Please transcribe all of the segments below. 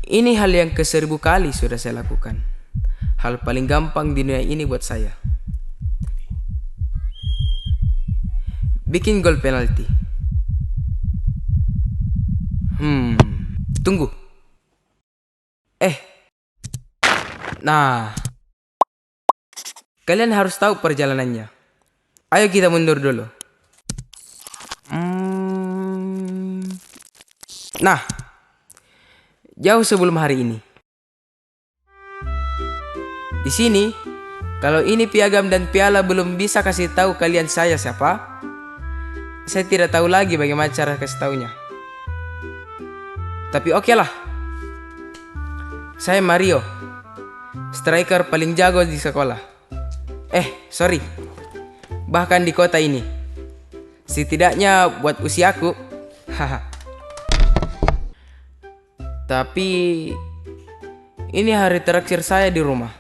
Ini hal yang ke1000 kali sudah saya lakukan. Hal paling gampang di dunia ini buat saya. Bikin gol penalti. Tunggu. Nah, kalian harus tahu perjalanannya. Ayo kita mundur dulu. Nah, jauh sebelum hari ini. Di sini, kalau ini piagam dan piala belum bisa kasih tahu kalian saya siapa, saya tidak tahu lagi bagaimana cara kasih taunya. Tapi oke lah. Saya Mario, striker paling jago di sekolah. Sorry. Bahkan di kota ini. Setidaknya buat usiaku. Haha. Tapi ini hari terakhir saya di rumah.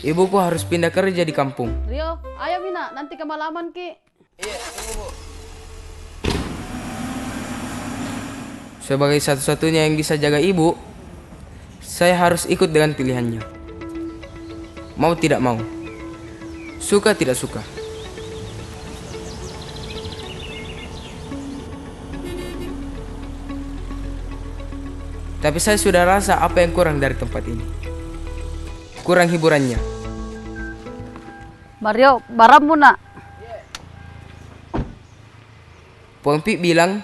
Ibuku harus pindah kerja di kampung. Rio, ayo Mina, nanti kemalaman Ki. Iya, tunggu Bu. Sebagai satu-satunya yang bisa jaga ibu, saya harus ikut dengan pilihannya. Mau tidak mau. Suka tidak suka. Tapi saya sudah rasa apa yang kurang dari tempat ini. Kurang hiburannya. Mario, barammu nak. Pompi bilang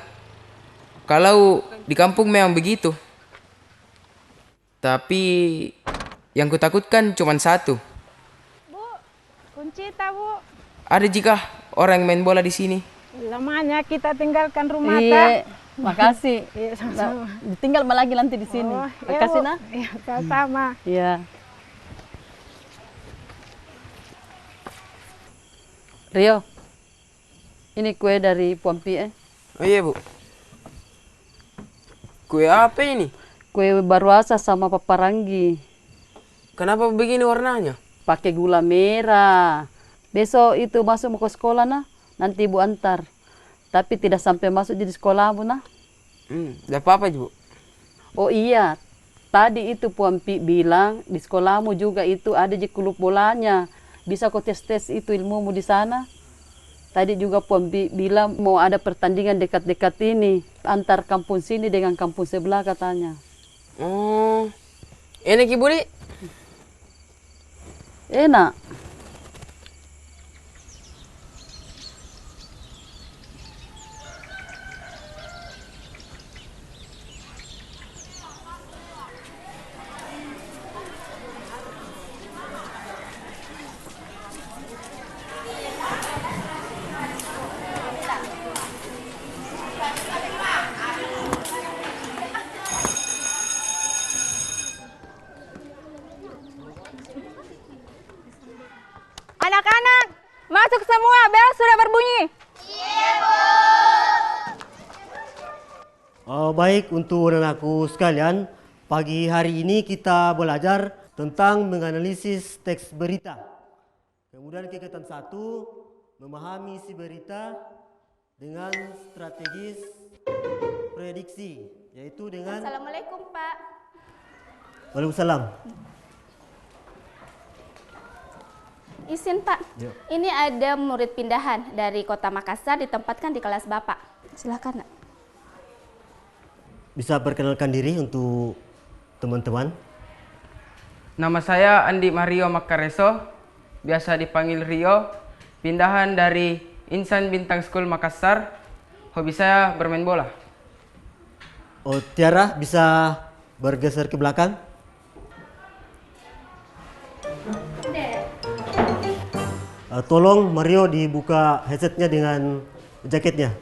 kalau di kampung memang begitu. Tapi yang kutakutkan cuma satu. Bu, kunci tak Bu? Ada jika orang yang main bola di sini. Lamanya kita tinggalkan rumah tak? Iya, makasih. Iya, sama-sama. Tinggal lagi nanti di sini. Oh, iya, Makasih Bu. nak. Iya, sama. Iya. Rio, ini kue dari Pompi Oh iya Bu. Kue apa ini? Kue baru asa sama paparangi. Kenapa begini warnanya? Pakai gula merah. Besok itu masuk ke sekolah nah, nanti ibu antar. Tapi tidak sampai masuk di sekolahmu nah. Tidak apa-apa Bu. Oh iya, tadi itu Pompi bilang di sekolahmu juga itu ada di klub bolanya. Bisa kau tes-tes itu ilmumu di sana. Tadi juga Pompi bilang mau ada pertandingan dekat-dekat ini. Antar kampung sini dengan kampung sebelah katanya. Oh, enak Ibu Di? Enak. Anak-anak, masuk semua, bel sudah berbunyi. Baik, untuk anak-anakku sekalian, pagi hari ini kita belajar tentang menganalisis teks berita. Kemudian kegiatan 1, memahami isi berita dengan strategis prediksi, yaitu dengan... Assalamualaikum Pak. Waalaikumsalam. Izin Pak, Ya. ini ada murid pindahan dari kota Makassar ditempatkan di kelas Bapak. Silakan Nak. Bisa perkenalkan diri untuk teman-teman? Nama saya Andi Mario Makareso, biasa dipanggil Rio, pindahan dari Insan Bintang School Makassar. Hobi saya bermain bola. Tiara bisa bergeser ke belakang? Tolong Mario dibuka headsetnya dengan jaketnya.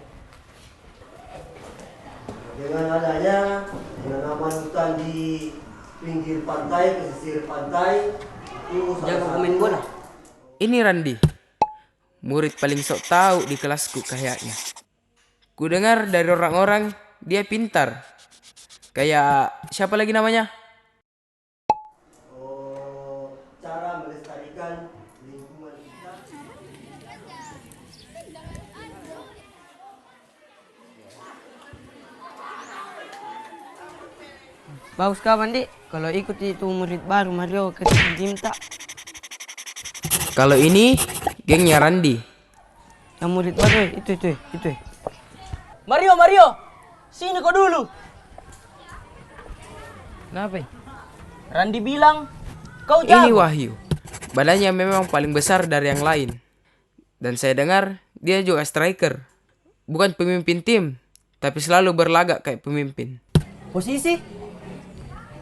Dengan adanya penanaman hutan di pinggir pantai, pesisir pantai, itu Jago pemain bola. Ini Randi, murid paling sok tahu di kelasku kayaknya. Ku dengar dari orang-orang dia pintar. Kayak siapa lagi namanya? cara melestarikan lingkungan kita. Bagus kawan dik, kalau ikut itu murid baru Mario ke gym tak? Kalau ini gengnya Randi. Yang murid baru itu. Mario, sini kau dulu. Kenapa? Randi bilang kau Ini jago. Wahyu. Badannya memang paling besar dari yang lain. Dan saya dengar dia juga striker. Bukan pemimpin tim, tapi selalu berlagak kayak pemimpin. Posisi?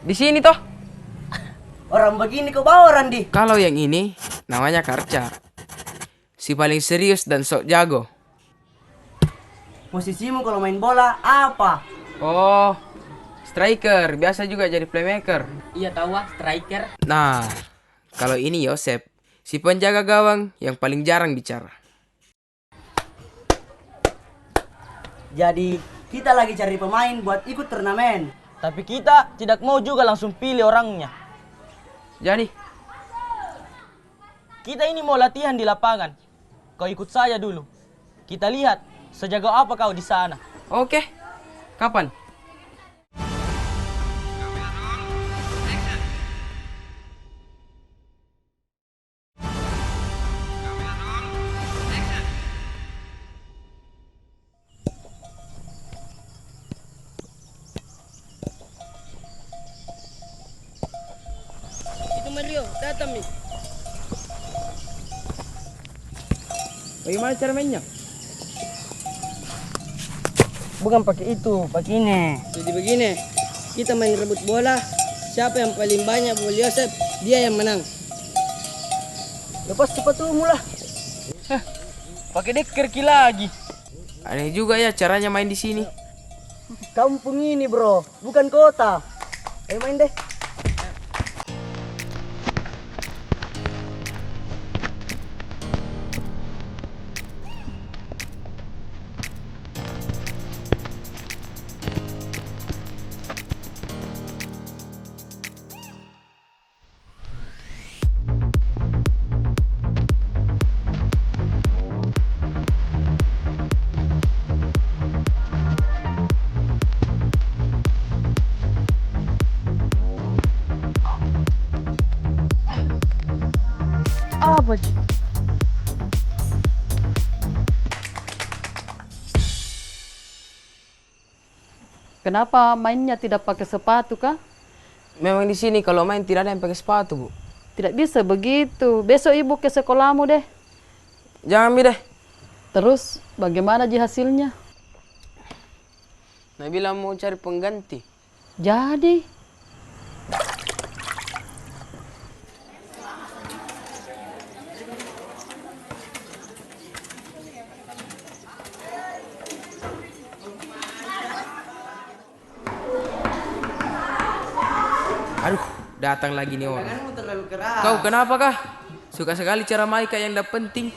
Di sini toh. Orang begini kau bawa Randi. Kalau yang ini namanya Karca. Si paling serius dan sok jago. Posisimu kalau main bola apa? Oh, striker. Biasa juga jadi playmaker. Iya tahu striker. Nah, kalau ini Yosep. Si penjaga gawang yang paling jarang bicara. Jadi kita lagi cari pemain buat ikut turnamen. Tapi kita tidak mau juga langsung pilih orangnya. Jadi, Kita ini mau latihan di lapangan. Kau ikut saya dulu. Kita lihat sejago apa kau di sana. oke. Kapan? Itu Mario, datang nih. Bagaimana cara mainnya? Bukan pakai itu, pakai ini. Jadi begini, kita main rebut bola. Siapa yang paling banyak bola Yosep, dia yang menang. Lepas sepatumu lah. Pakai dekerki lagi. Aneh juga ya caranya main di sini. Kampung ini bro, bukan kota. Ayo main deh. Apa sih? Kenapa mainnya tidak pakai sepatu kah? Memang di sini kalau main tidak ada yang pakai sepatu, Bu. Tidak bisa begitu. Besok ibu ke sekolahmu deh. Jangan Mi deh. Terus bagaimana ji hasilnya? Nah bilang mau cari pengganti. Jadi, Aduh, datang lagi nih orang. Tanganmu terlalu keras. Kau kenapa kah? Suka sekali cara main kayak yang tidak penting.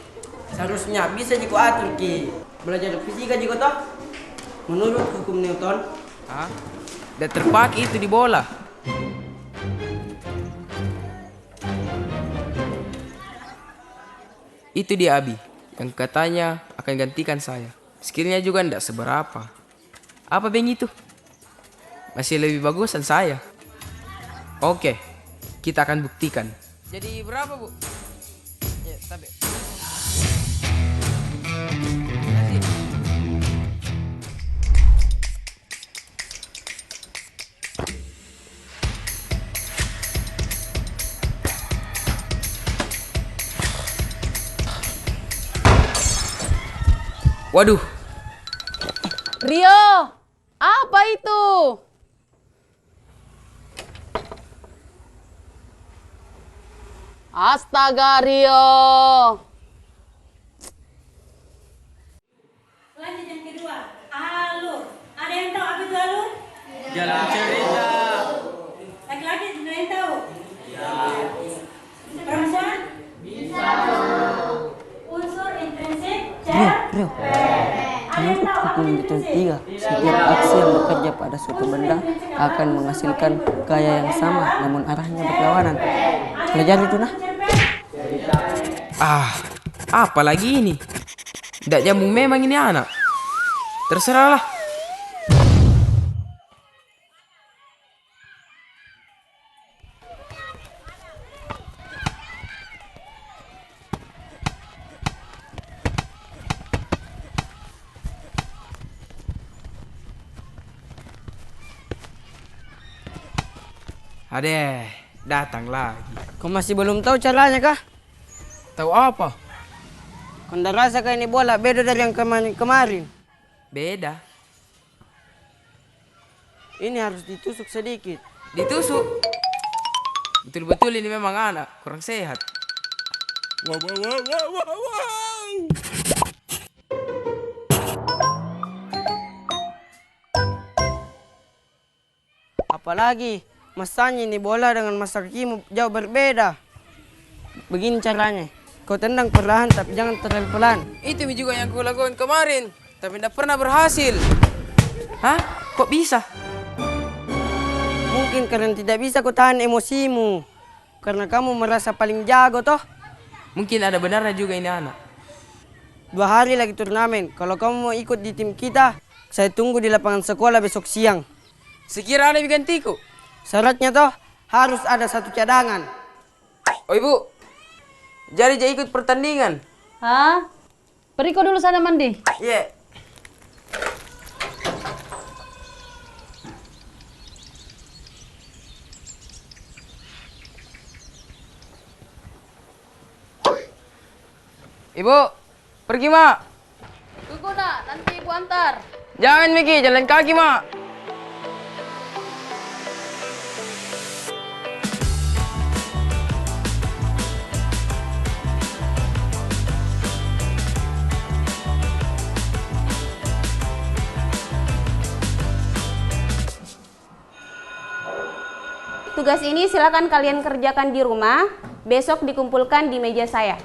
Seharusnya bisa jiko atur ki. Belajar fisika jiko toh. Menurut hukum Newton, Hah? Dan terpakai itu di bola. Itu dia Abi, yang katanya akan gantikan saya. Skillnya juga tidak seberapa. Apa beng itu? Masih lebih bagusan saya. Oke, kita akan buktikan. Jadi berapa, Bu? Ya, tapi. Waduh, Rio, apa itu? Astaga Rio. Lanjut yang kedua, alur. Ada yang tahu apa itu alur? jalan cerita. Laki-laki ada yang tahu? Ya. Perempuan? Bisa. Unsur intrinsik, cer? Ada yang tahu apa itu intrinsik? Setiap aksi yang bekerja pada suatu benda akan menghasilkan gaya yang sama namun arahnya berlawanan. Pelajari itu nah. apa lagi ini? Tidak nyambung memang ini anak. Terserahlah. Adeh, datang lagi. Kau masih belum tahu caranya kah? Tahu apa? Kau ndak rasa kayak ini bola beda dari yang kemarin? Beda. Ini harus ditusuk sedikit. Ditusuk. Betul-betul ini memang anak kurang sehat. Wow, wow, wow, wow, wow, wow. Apalagi masanya ini bola dengan masa kakimu jauh berbeda. Begini caranya. Kau tendang perlahan tapi jangan terlalu pelan. Itu juga yang kulakukan kemarin, tapi tidak pernah berhasil. Hah? Kok bisa? Mungkin karena tidak bisa kau tahan emosimu. Karena kamu merasa paling jago toh. Mungkin ada benarnya juga ini anak. 2 hari lagi turnamen. Kalau kamu mau ikut di tim kita, saya tunggu di lapangan sekolah besok siang. Sekira ada gantiku. Syaratnya toh harus ada 1 cadangan. Oh ibu, jadi ikut pertandingan. Hah? Pergi kau dulu sana mandi. Iya. Ibu, pergi mak. Tunggu nak, nanti ibu antar. Jangan Miki, jalan kaki mak. Tugas ini silakan kalian kerjakan di rumah. Besok dikumpulkan di meja saya.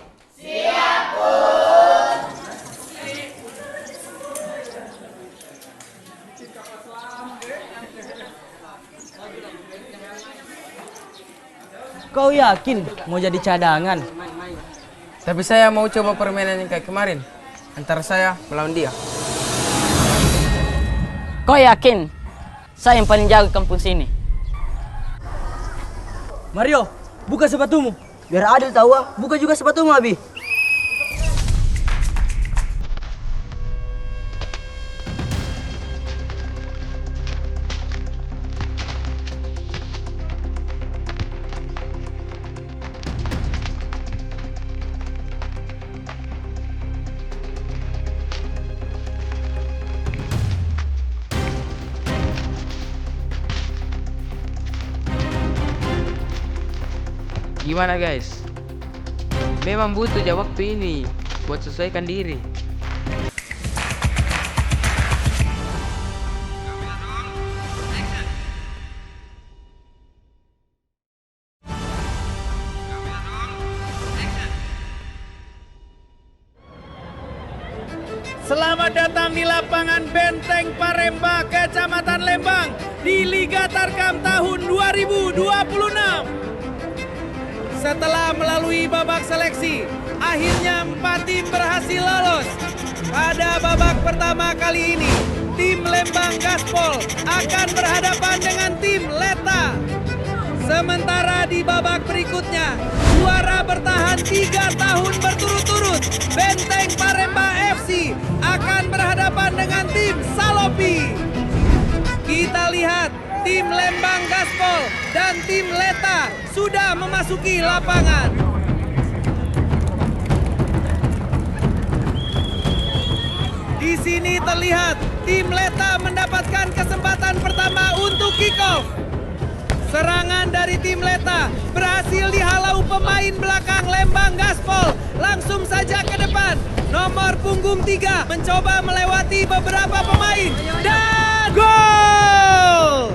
Kau yakin mau jadi cadangan? Tapi saya mau coba permainan yang kayak kemarin. Antara saya melawan dia. Kau yakin? Saya yang paling jago kampus ini. Mario, buka sepatumu. Biar adil tahu, buka juga sepatumu, Abi. Gimana guys? Memang butuh waktu ini buat sesuaikan diri. Selamat datang di lapangan Benteng Paremba, Kecamatan Lembang di Liga Tarkam tahun 2026. Setelah melalui babak seleksi, akhirnya 4 tim berhasil lolos. Pada babak pertama kali ini, tim Lembang Gaspol akan berhadapan dengan tim Leta. Sementara di babak berikutnya, juara bertahan 3 tahun berturut-turut, Benteng Paremba FC akan berhadapan dengan tim Salopi. Kita lihat tim Lembang Gaspol dan tim Leta sudah memasuki lapangan. Di sini terlihat tim Leta mendapatkan kesempatan pertama untuk kick off. Serangan dari tim Leta berhasil dihalau pemain belakang Lembang Gaspol. Langsung saja ke depan. Nomor punggung 3 mencoba melewati beberapa pemain dan gol!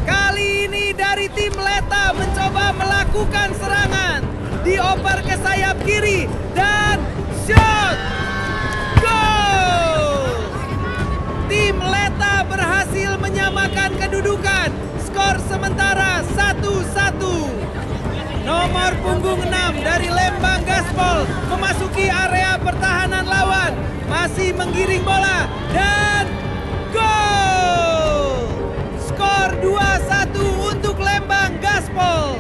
Kali ini dari tim Leta mencoba melakukan serangan. Dioper ke sayap kiri dan shot! Gol! Tim Leta berhasil menyamakan kedudukan. Skor sementara 1-1. Nomor punggung 6 dari Lembang Gaspol memasuki area pertahanan lawan. Masih menggiring bola dan gol! Skor 2-1 untuk Lembang Gaspol.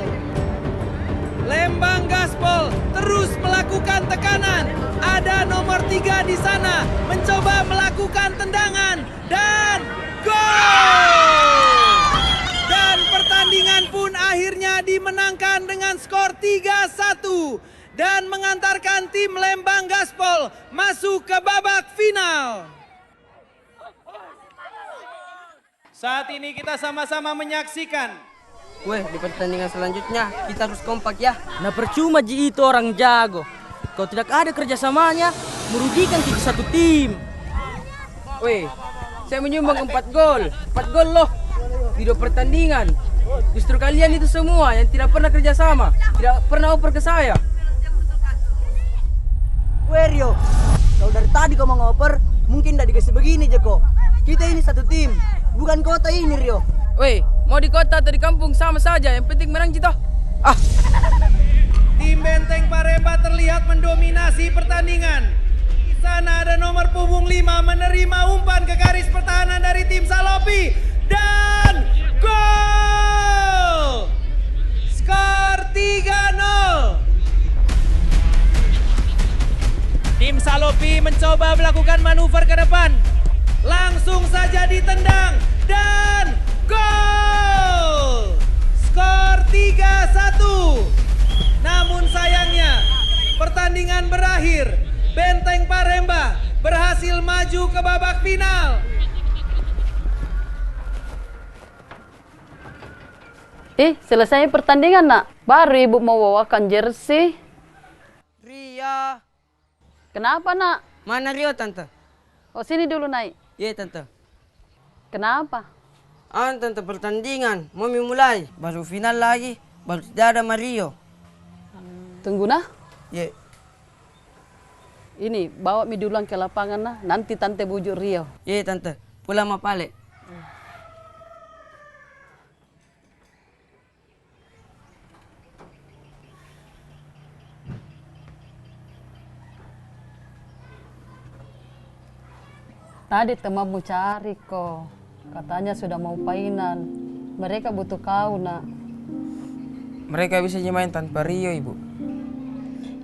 Lembang Gaspol terus melakukan tekanan. Ada nomor 3 di sana mencoba melakukan tendangan dan gol! dengan skor 3-1 dan mengantarkan tim Lembang Gaspol masuk ke babak final. Saat ini kita sama-sama menyaksikan. Weh, di pertandingan selanjutnya kita harus kompak ya. Nah percuma Ji itu orang jago. Kalau tidak ada kerjasamanya, merugikan kita satu tim. Weh, saya menyumbang 4 gol. 4 gol loh. Di 2 pertandingan. Justru kalian itu semua yang tidak pernah kerjasama. Tidak pernah oper ke saya. Weh Rio, kalau dari tadi kau mau ngoper, mungkin udah dikasih begini Jeko. Kita ini satu tim, bukan kota ini Rio. Weh, mau di kota atau di kampung sama saja. Yang penting menang Cito. Tim Benteng Paremba terlihat mendominasi pertandingan. Di sana ada nomor punggung 5 menerima umpan ke garis pertahanan dari tim Salopi. Dan gol! Skor 3-0. Tim Salopi mencoba melakukan manuver ke depan. Langsung saja ditendang dan gol! Skor 3-1. Namun sayangnya pertandingan berakhir. Benteng Paremba berhasil maju ke babak final. Selesai pertandingan nak. Baru ibu mau bawakan jersey. Ria. Kenapa nak? Mana Rio tante? Oh sini dulu naik. Iya tante. Kenapa? Tante pertandingan mau mulai. Baru final lagi. Baru tidak ada Mario. Tunggu nah. Iya. Ini bawa mi duluan ke lapangan nah. Nanti tante bujuk Rio. Iya tante. Pulang sama Pale. Tadi temanmu cari kok. Katanya sudah mau final. Mereka butuh kau nak. Mereka bisa main tanpa Rio, Ibu.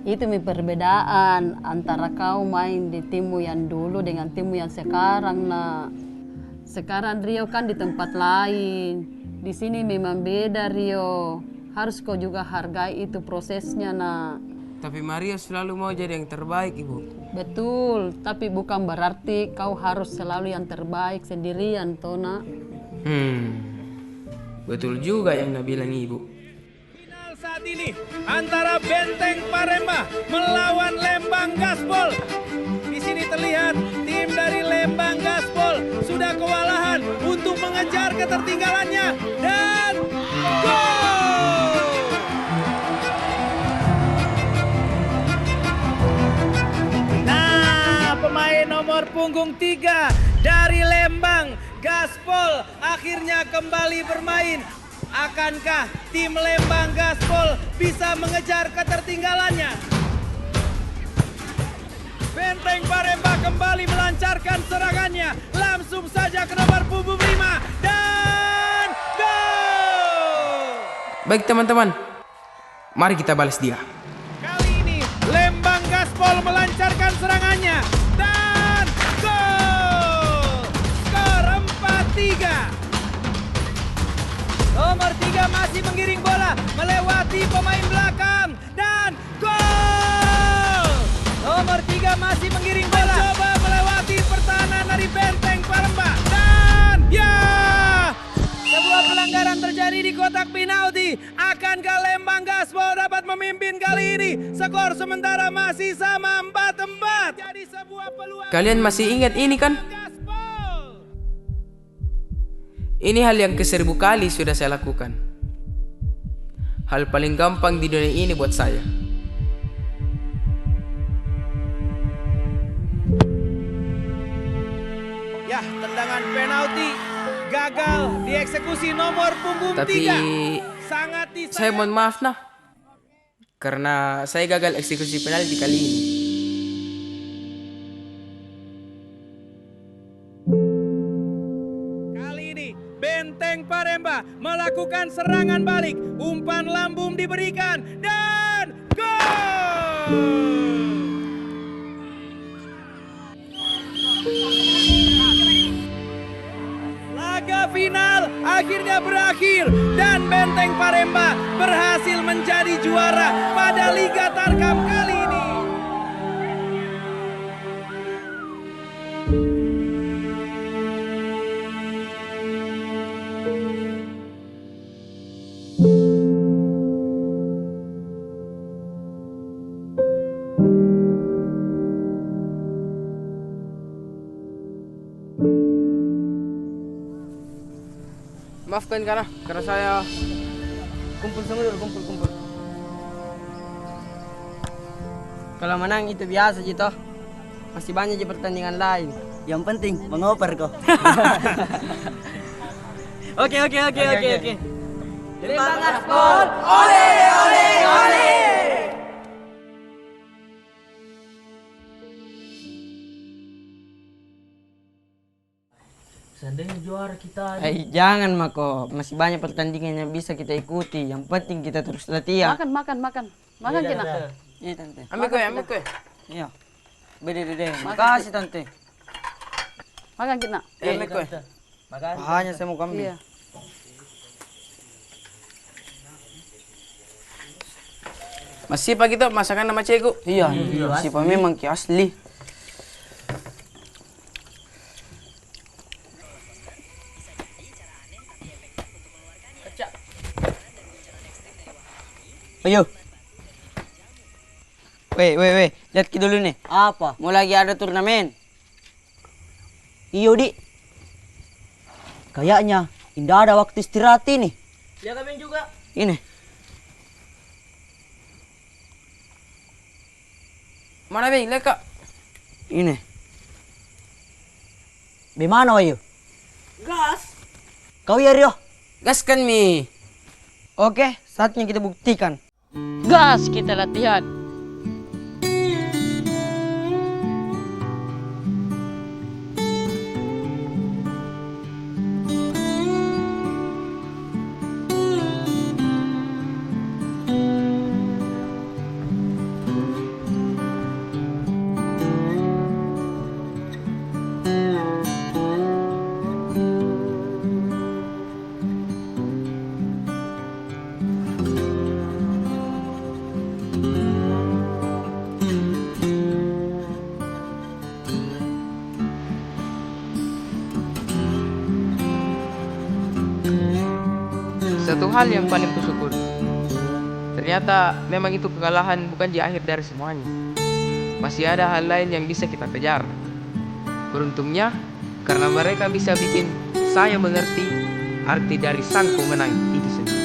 Itu mi perbedaan antara kau main di timmu yang dulu dengan timmu yang sekarang nak. Sekarang Rio kan di tempat lain. Di sini memang beda Rio. Harus kau juga hargai itu prosesnya nak. Tapi Mario selalu mau jadi yang terbaik, Ibu. Betul, tapi bukan berarti kau harus selalu yang terbaik sendirian, Tona. Betul juga yang bilang Ibu. Final saat ini antara Benteng Paremba melawan Lembang Gaspol. Di sini terlihat tim dari Lembang Gaspol sudah kewalahan untuk mengejar ketertinggalannya dan gol! Pemain nomor punggung 3 dari Lembang Gaspol akhirnya kembali bermain. Akankah tim Lembang Gaspol bisa mengejar ketertinggalannya? Benteng Paremba kembali melancarkan serangannya. Langsung saja ke nomor punggung 5 dan gol! Baik teman-teman, mari kita balas dia. Kali ini Lembang Gaspol melancarkan serangannya. Dan gol! Skor 4-3. Nomor 3 masih menggiring bola melewati pemain belakang. Dan gol! Nomor 3 masih menggiring bola. Coba melewati pertahanan dari Benteng Paremba. Dan ya! Sebuah pelanggaran terjadi di kotak penalti. Akankah Lembang Gaspol dapat memimpin kali ini? Skor sementara masih sama 4-4. Jadi sebuah peluang. Kalian masih ingat ini kan? Gaspol. Ini hal yang ke-1000 kali sudah saya lakukan. Hal paling gampang di dunia ini buat saya. Ya, tendangan penalti gagal dieksekusi nomor punggung 3. Tapi Sangat saya mohon maaf nah. Karena saya gagal eksekusi penalti kali ini. Kali ini Benteng Paremba melakukan serangan balik. Umpan lambung diberikan dan gol! Laga final akhirnya berakhir dan Benteng Paremba berhasil menjadi juara pada Liga Tarkam kali ini. Maafkan karena saya Kumpul semua dulu, kumpul. Kalau menang itu biasa Jito. Masih banyak di pertandingan lain. Yang penting mengoper kok. Oke. Lembang Aspol, ole ole ole. Seandainya juara kita. Jangan Mako, masih banyak pertandingan yang bisa kita ikuti. Yang penting kita terus latihan. Makan Kina. Iya tante. ambil kue. Iya. Bede. Makasih tante. Makan Kina. Ambil kue. Makasih. Hanya saya mau ambil. Iya. Masih pagi tuh masakan nama ceko. Iya. Si memang ki asli. Ayo. Weh, lihat ki dulu nih. Apa? Mau lagi ada turnamen. Iyo di. Kayaknya indah ada waktu istirahat ini. Ya kami juga. Ini. Mana Beng? Lihat Kak. Ini. Bagaimana Wayu? Gas. Kau ya Rio? Gaskan Mi. Oke, saatnya kita buktikan. Gas kita latihan. Satu hal yang paling kusyukuri, ternyata memang itu kekalahan bukan di akhir dari semuanya. Masih ada hal lain yang bisa kita kejar. Beruntungnya, karena mereka bisa bikin saya mengerti arti dari sang pemenang itu sendiri.